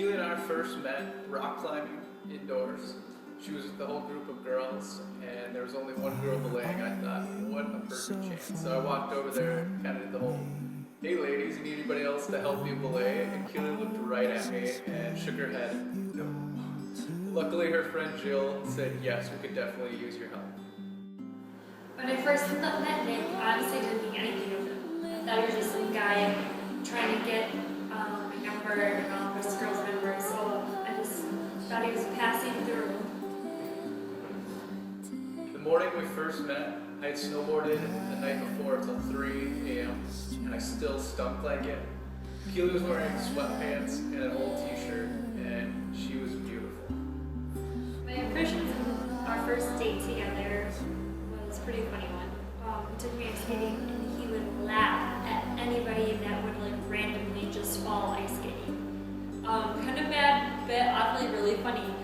Keely and I first met rock climbing indoors. She was with the whole group of girls, and there was only one girl belaying. I thought, what a perfect chance. So I walked over there and kind of did the whole, hey ladies, need anybody else to help you belay? And Keely looked right at me and shook her head, no. Luckily her friend Jill said, yes, we could definitely use your help. When I first met Nick, I honestly didn't think anything of him. I thought he was just some guy trying to get my number and all this girl's number, so I just thought he was passing through. The morning we first met, I had snowboarded the night before until 3 a.m. and I still stunk like it. Keely was wearing sweatpants and an old t-shirt, and she was beautiful. My impressions of our first date together was a pretty funny one. He took me ice skating and he would laugh at anybody that would like randomly just fall ice skating. Kind of bad, but oddly really funny.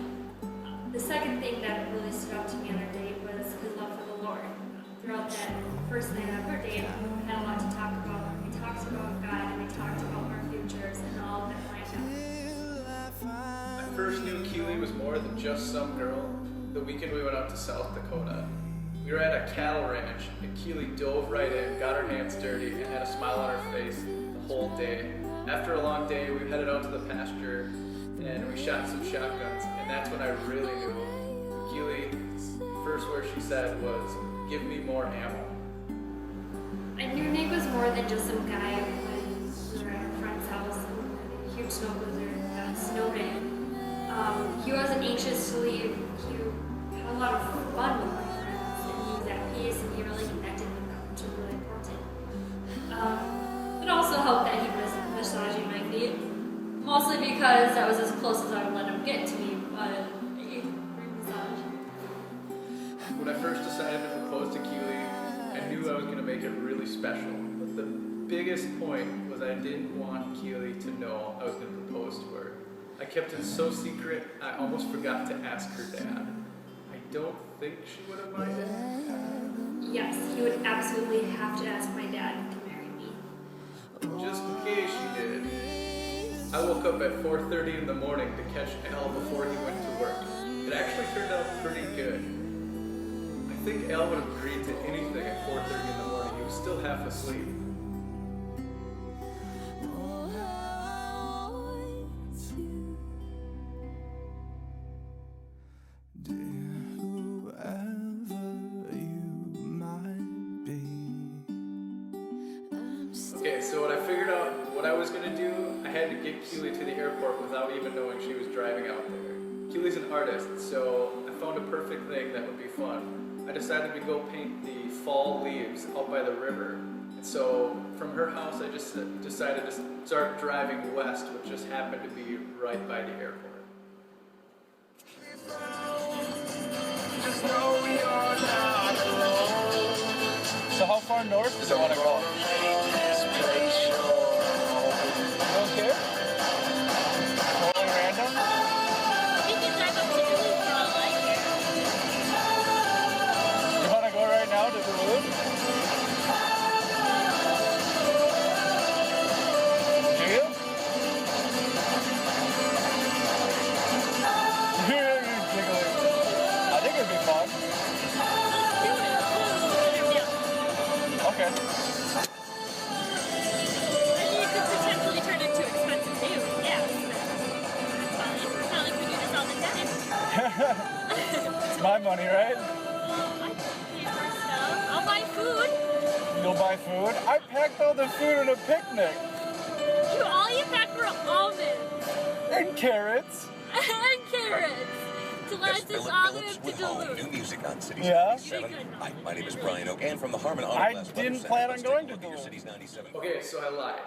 The second thing that really stood out to me on our date was his love for the Lord. Throughout that first night of our date, we had a lot to talk about. We talked about God and we talked about our futures and all that lined up. I first knew Keely was more than just some girl. The weekend we went out to South Dakota. We were at a cattle ranch and Keely dove right in, got her hands dirty, and had a smile on her face the whole day. After a long day, we headed out to the pasture and we shot some shotguns, and that's when I really knew. Keely's first word she said was, give me more ammo. I knew Nick was more than just some guy when we were at our friend's house and had a huge snow blizzard that snowed in. He wasn't anxious to leave. He had a lot of fun with my friends and he was at peace and he really connected with them, which was really important. It also helped that he was massaging my feet, mostly because that was as close as I would let him get to me, but free massage. When I first decided to propose to Keely, I knew I was going to make it really special. But the biggest point was I didn't want Keely to know I was going to propose to her. I kept it so secret, I almost forgot to ask her dad. I don't think she would have minded. Yes, he would absolutely have to ask my dad to marry me. Just in case she did. I woke up at 4:30 in the morning to catch Al before he went to work. It actually turned out pretty good. I think Al would have agreed to anything at 4:30 in the morning. He was still half asleep. Okay, so when I figured out what I was going to do, I had to get Keely to the airport without even knowing she was driving out there. Keely's an artist, so I found a perfect thing that would be fun. I decided to go paint the fall leaves out by the river. And so from her house, I just decided to start driving west, which just happened to be right by the airport. So how far north does it want to go? You don't care? Totally random? We can drive up to Duluth for all I care. You want to go right now to Duluth? Do you? You're giggling. I think it'd be fun. Okay. You could potentially turn into expensive too. Yeah. It's not like we do this all the time. It's my money, right? I can pay for stuff. I'll buy food. You'll buy food? I packed all the food at a picnic. All you packed were almonds. And carrots. And carrots. To last us all the way up to Duluth. New music on Cities Yeah? 97. Hi, my name is Brian Oak, and from the Harmon Auto I Glass didn't Center, plan on let's going take a to look at your Duluth. Cities 97. Okay, so I lied.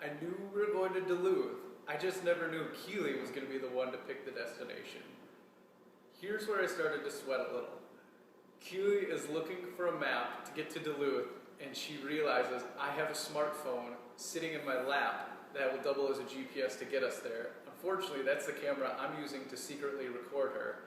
I knew we were going to Duluth. I just never knew Keely was going to be the one to pick the destination. Here's where I started to sweat a little. Keely is looking for a map to get to Duluth, and she realizes I have a smartphone sitting in my lap that will double as a GPS to get us there. Unfortunately, that's the camera I'm using to secretly record her.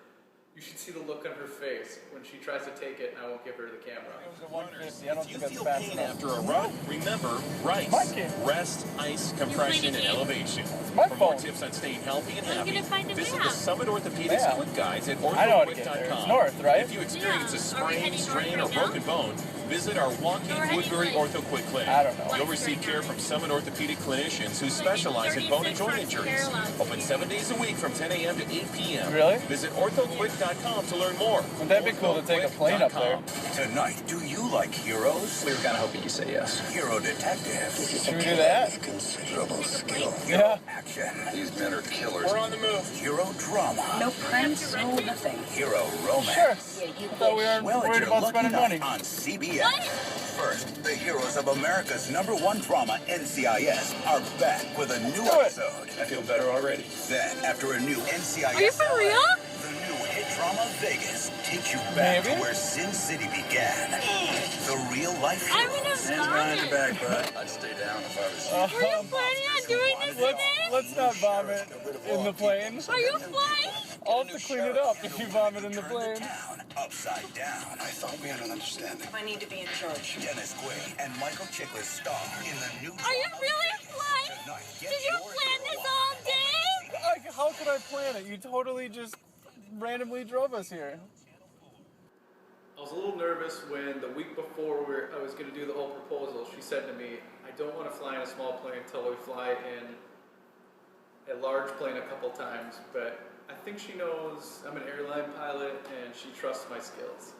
You should see the look on her face when she tries to take it and I won't give her the camera. It was a 150. I don't If you think that's feel fast pain enough. after a run, remember My RICE. kid. Rest, ice, compression, and elevation. my For more phone. tips on staying healthy and I'm happy, gonna find a visit map. the Summit Orthopedics Map. Quick Guides at I know how to get there. orthoquick.com. It's north, right? If you experience a Yeah. Are we sprain, heading strain, north or right broken bone, visit our walking No, we're heading Woodbury like- Ortho Quick Clinic. I don't know. You'll West receive right care now. from Summit Orthopedic clinicians who Like specialize in bone and 36 joint are injuries. parallel. Open 7 days a week from 10 a.m. to 8 p.m. Really? Visit orthoquick.com to learn more. Wouldn't that be cool to take a plane up there? Tonight, do you like heroes? We were kind of hoping you say yes. Hero detectives. Should we do that? Considerable skill. Yeah. Action. These men are killers. We're on the move. Hero drama. No crimes, no nothing. Hero Sure. romance. I thought we weren't Well, it's worried your about lucky spending night money. on CBS. First, the heroes of America's #1 drama, NCIS, are back with a new Do it. episode. I feel better already. Then, after a new NCIS, Are you for real? the new hit drama Vegas takes you back Maybe. to where Sin City began. The real-life I'm heroes. gonna vomit. bud. I'd stay down if I was Are you planning on doing this today? Let's not vomit in the plane. Are you flying? I'll have to clean it up if you vomit in the plane. Town upside down. I thought we had an understanding. I need to be in charge. Dennis Quaid and Michael Chiklis star in the new. Are you really flying? Tonight, get Did you your plan hero this on. all day? Like, how could I plan it? You totally just randomly drove us here. I was a little nervous when the week before I was going to do the whole proposal, she said to me, I don't want to fly in a small plane until we fly in a large plane a couple times, but I think she knows I'm an airline pilot and she trusts my skills.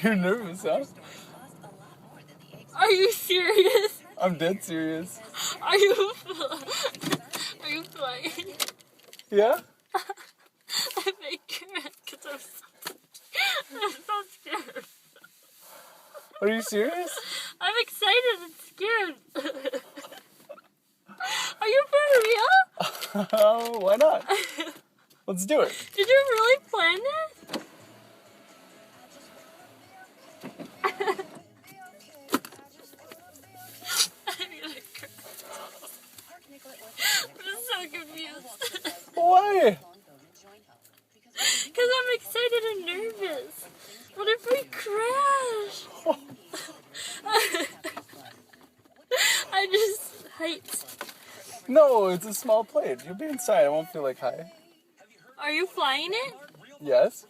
You're nervous, huh? Are you serious? I'm dead serious. Are you flying? Yeah? I make it because I'm so scared. Are you serious? I'm excited and scared. Are you for real? Oh, why not? Let's do it. Did you really plan this? I'm gonna cry. I'm so confused. Why? Because I'm excited and nervous. What if we crash? I just heights. No, it's a small plane. You'll be inside. I won't feel like high. Are you flying it? Yes?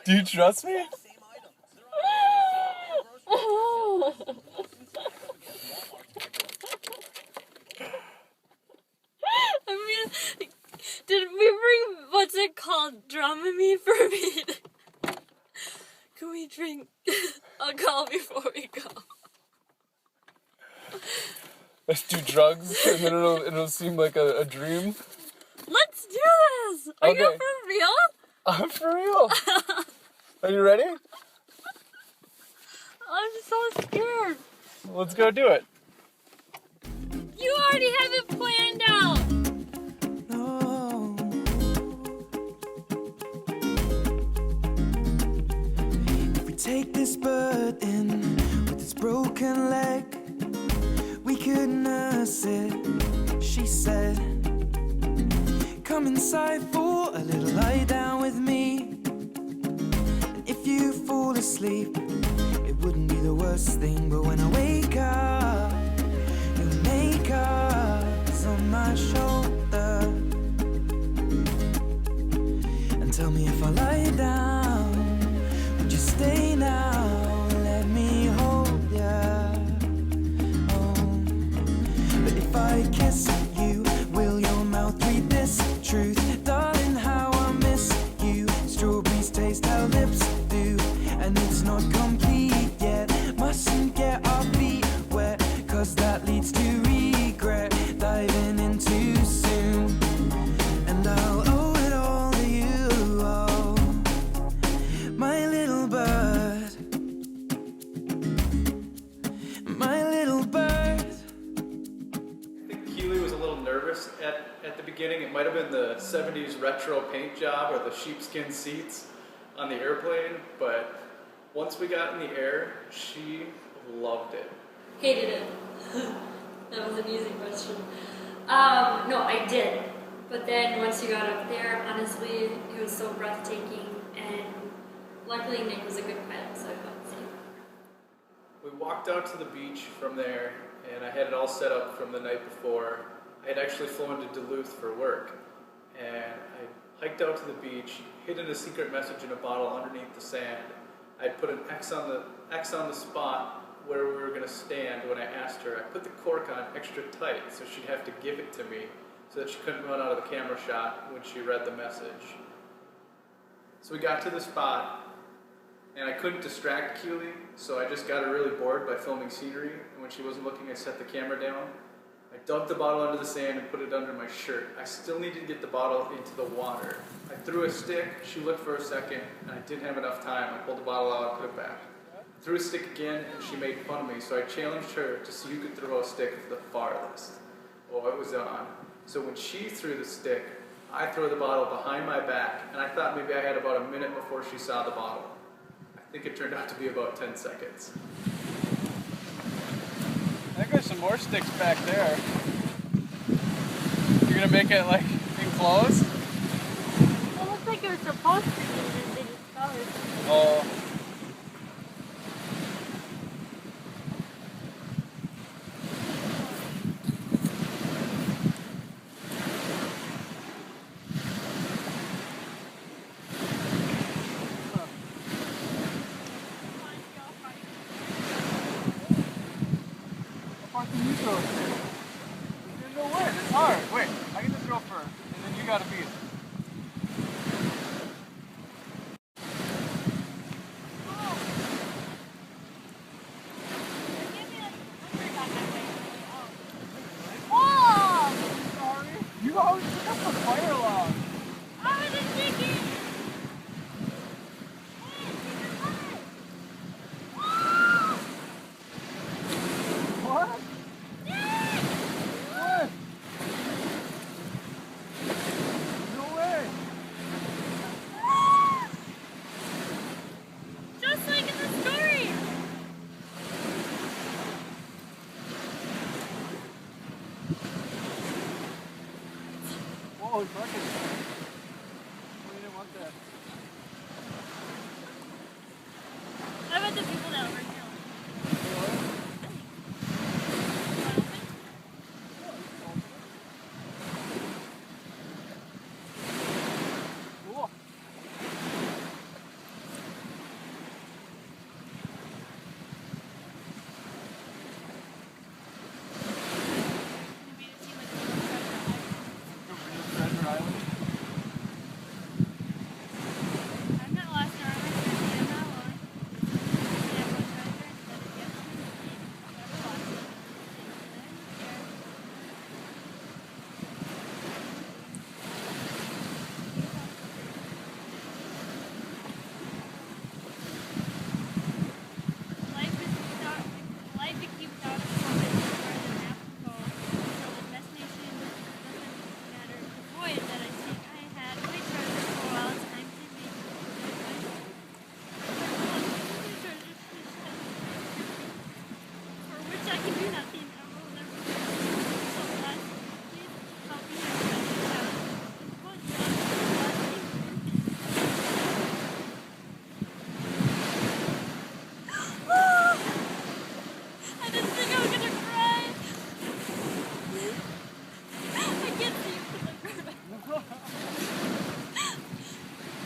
Do you trust me? I mean, did we bring what's it called? Dramamine for me? Can we drink alcohol before we go? Let's do drugs and then it'll seem like a dream. Let's do this! Are you Okay. for real? I'm for real. Are you ready? I'm so scared. Let's go do it. You already have it planned out. If we take this bird in with its broken leg, we could nurse it, she said. Come inside for a little lie down with me. And if you fall asleep, it wouldn't be the worst thing. But when I wake up, your makeup's on my shoulder. And tell me if I lie down, would you stay now? Let me hold ya. Oh. But if I kiss you, will your mouth read this truth? Darling, how I miss you. Strawberries taste how lips do, and it's not complete yet. Mustn't get our feet wet, cause that leads to regret. Diving in too soon, and I'll owe it all to you. Oh, my little bird, my little bird. I think Keely was a little nervous at the beginning. It might have been the 70s retro paint job or the sheepskin seats on the airplane, but once we got in the air, she loved it. Hated it. That was an easy question. No, I did. But then once you got up there, honestly, it was so breathtaking. And luckily, Nick was a good pilot, so I felt safe. We walked out to the beach from there, and I had it all set up from the night before. I had actually flown to Duluth for work, and I hiked out to the beach, hidden a secret message in a bottle underneath the sand. I put an X on the spot where we were going to stand when I asked her. I put the cork on extra tight so she'd have to give it to me so that she couldn't run out of the camera shot when she read the message. So we got to the spot, and I couldn't distract Keely, so I just got her really bored by filming scenery, and when she wasn't looking, I set the camera down. I dumped the bottle under the sand and put it under my shirt. I still needed to get the bottle into the water. I threw a stick, she looked for a second, and I didn't have enough time. I pulled the bottle out and put it back. Threw a stick again, and she made fun of me, so I challenged her to see who could throw a stick the farthest. Oh, it was on. So when she threw the stick, I threw the bottle behind my back, and I thought maybe I had about a minute before she saw the bottle. I think it turned out to be about 10 seconds. I think there's some more sticks back there. You're gonna make it like enclosed? It looked like it was supposed to be, and they just fell it. Oh. There's no way, it's hard. Wait, I get to throw first, and then you gotta beat it. You always pick up the fire alarm. I was just thinking. What? What? No way. Just like in the story. Whoa, it's working. Oh, you didn't want that. I bet the people that were killed. Cool. Treasure Island. I'm not lost in our country, I'm not alone. We have one treasure that is yet to be seen, never lost it. Life it keeps without a compass as far as the map can go. So the destination doesn't matter. The voyage that I take, I had my treasure for a while. It's time to make for which I can do nothing. I will never be so blessed. Please help me and treasure out. Quote John, I didn't think I was gonna cry. I can't see you because I'm crying.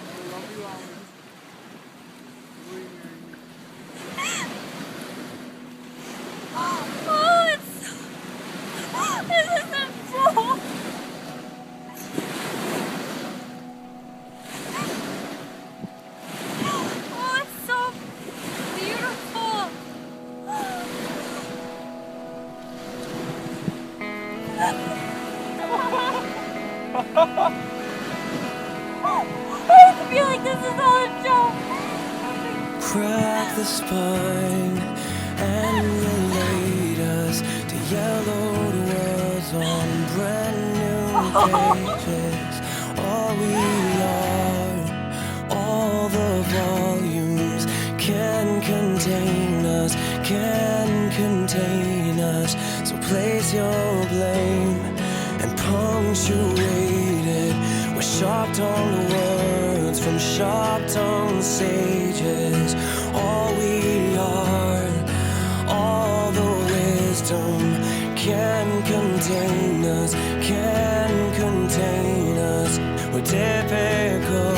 I love you, Alan. Oh, it's so... This isn't full. Oh, it's so beautiful. I feel like this is all a joke. Crack the spine and relate us to yellowed words on brand new pages. All we are, all the volumes can contain us, can contain us. So place your blame and punctuate it with sharp-tongued words from sharp-tongued sages. All we are, all the wisdom can contain us, can contain us. We're typical,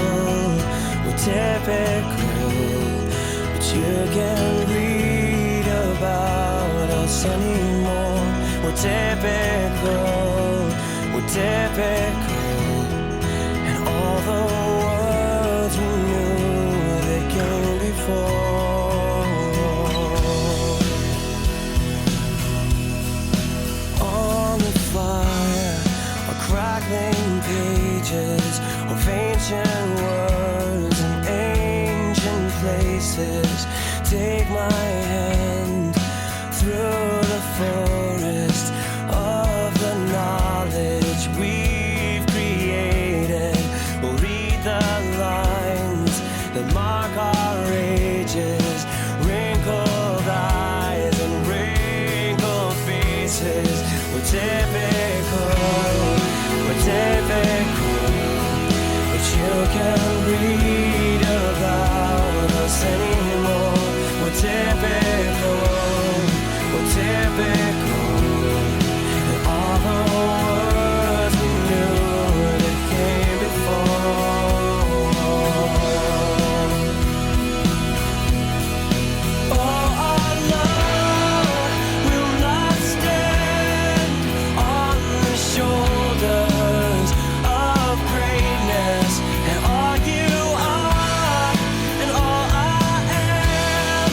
but you can't read about us anymore. We're typical, and all the words we knew that came before. On the fire, or crackling pages of ancient words and ancient places. Take my hand through the forest of the knowledge we've created. We'll read the lines that mark our ages, wrinkled eyes and wrinkled faces. We're typical, but you can't read about us anymore. We're typical, and all the words we knew that came before. Oh, our love will not stand on the shoulders of greatness, and all you are and all I am,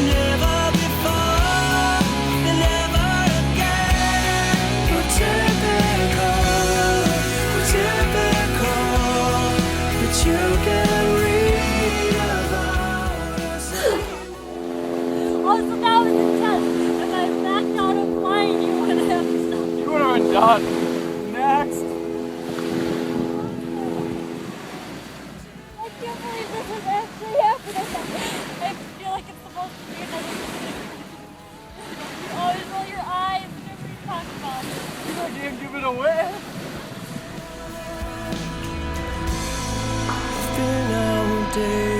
never before and never again. We're typical, but you can read about us. Oh, so that was intense. If I backed out of flying, you would have stopped. You would have been done. Next. I can't believe this is actually happening. I feel like it's supposed to be another thing. You always roll your eyes whenever you talk about it. You can't give it away. It's been our day.